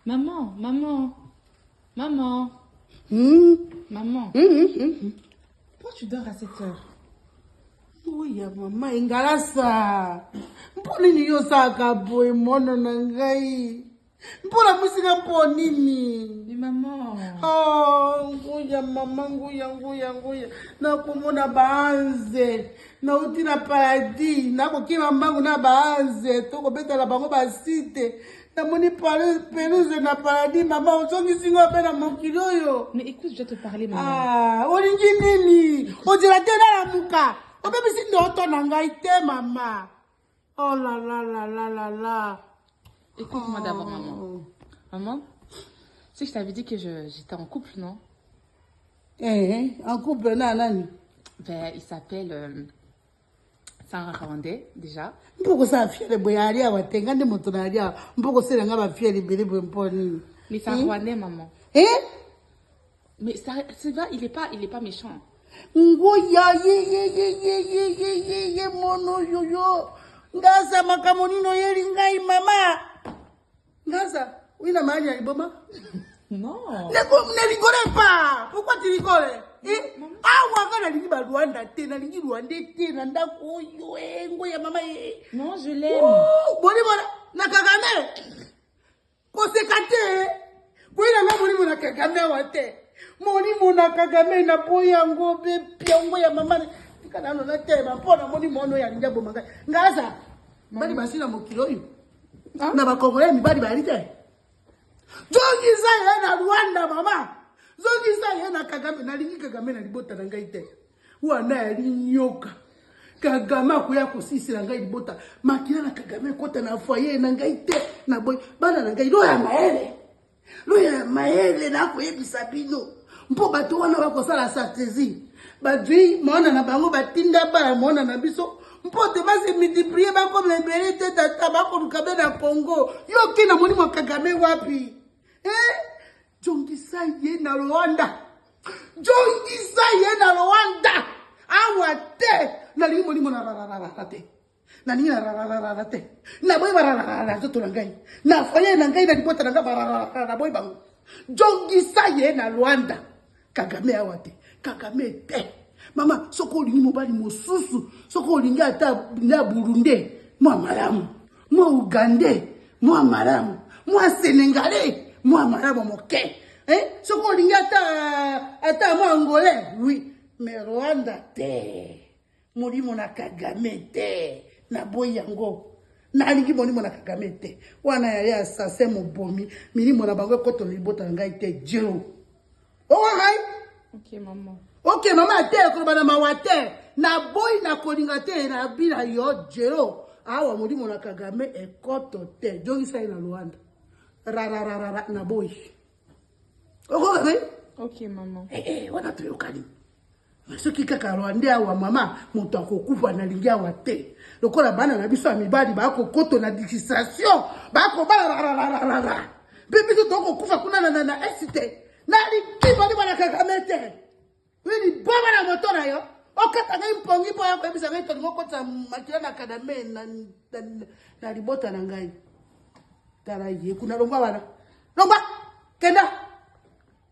Maman, maman, maman, maman. Pourquoi tu dors à cette heure? Oui, maman, ingalasa. Mponini yosaka boy mono nangai. Mpona musika mponini. Mais maman. Oh, nguya mama, nguya. Na kumona baanze. Na uti na paradis. Na kokima mbangu na baanze. Toko beta la bango basite. Na moni pelouse na paradis. Mama, uzongi singo apena mokilo yo. Mais écoute, je dois te parler, maman. Ah, olingi nini? Ojirate na la muka. Obebe si ndoto na ngai te, mama. Oh là. Écoute-moi d'abord, maman. Maman, tu sais que je t'avais dit que j'étais en couple, non? En couple, nani? Ben, il s'appelle... c'est un Rwandais, déjà. Mpoko sa fiere boyari awa tengande motonari awa. Mpoko se nga ba fiere bele mponi. Mais c'est un Rwandais, maman. Mais ça va, il est pas méchant. Ngoya ye mono yo. Ngasa makamonino yeli ngai mama. Ngasa, wina mali aliboma? Non. Ne rigole pas. Pourquoi tu rigoles? Awa kana lingi ba Rwanda te na lingi Rwanda te na ndako yo ngoya mama. Non, je l'aime. Boni bona na Kagame. Kosekate. Wina na boni bona Kagame wate. Moni mona Kagame na boyango be piango ya mama. Kana no na tema pona moni mono ya njabo manga. Ngaza. Bali basina mokilo yo. Na ba Congolais mi bali bali te. Zongi za na Rwanda mama. Zongi za na Kagame na lingi Kagame na libota na ngai te. Wana ya linyoka. Kagame akuya kusisi na ngai libota. Makila na Kagame kota na foyer na ngai te. Na boy bana na ngai lo ya maele. Lo ya maele na ko yebisa bino. Mpo bato wana bakosala stratégie. Badui mona na bango batinda ba mona na biso. Mpo te basi multiplier ba comme les bérés tata ba ko lukabe na Congo. Yo kina moni mo Kagame wapi? Jongisa ye na Rwanda. Jongisa ye na Rwanda. Awa te. Na lingi moni mo na rararara te. Na lingi na rararara te. Na boy bararara to na ngai. Na foye na ngai na dipota na bararara na boy bango. Jongisa ye na Rwanda. Kagame awa te. Kagame te. Mama, soko lingi mobali mosusu. Soko lingi ata na Burundi. Mwa malamu. Mwa Ugandais. Mwa malamu. Mwa Sénégalais. Moi, madame, mon quai. Ce qu'on dit, attends, moi, Angolais. Oui. Mais Rwanda, te. Moni mona Kagame, te. Na boyango. Na lingi moni mona Kagame, te. Wana ya assassin mo bomi. Mini mona bango koto libota ngai te. Jero. Oh, right? Ok, maman. Ok, maman, te. Kolobana mawate. Na boy na kolinga te. Na bila yo, Jero. Awa moni mona Kagame e koto te. Jongi sa na Rwanda. Rararara na boy. Ok, maman. Wana tuyokani. Ce qui kaka Rwanda wa mama muto akokufa na lingia wa te. Lokola bana na biso amibali ba ko koto na distraction, ba ko ba rararara. Bibi to kokufa kuna na esite. Na likiba ni bana Kagame te. Wini baba na moto na yo. Okata ngai mpongi po ya ko bisa ngai to ngoko tsa makila na Kagame na libota na ngai. Tara ye kuna lomba bana. Lomba kenda.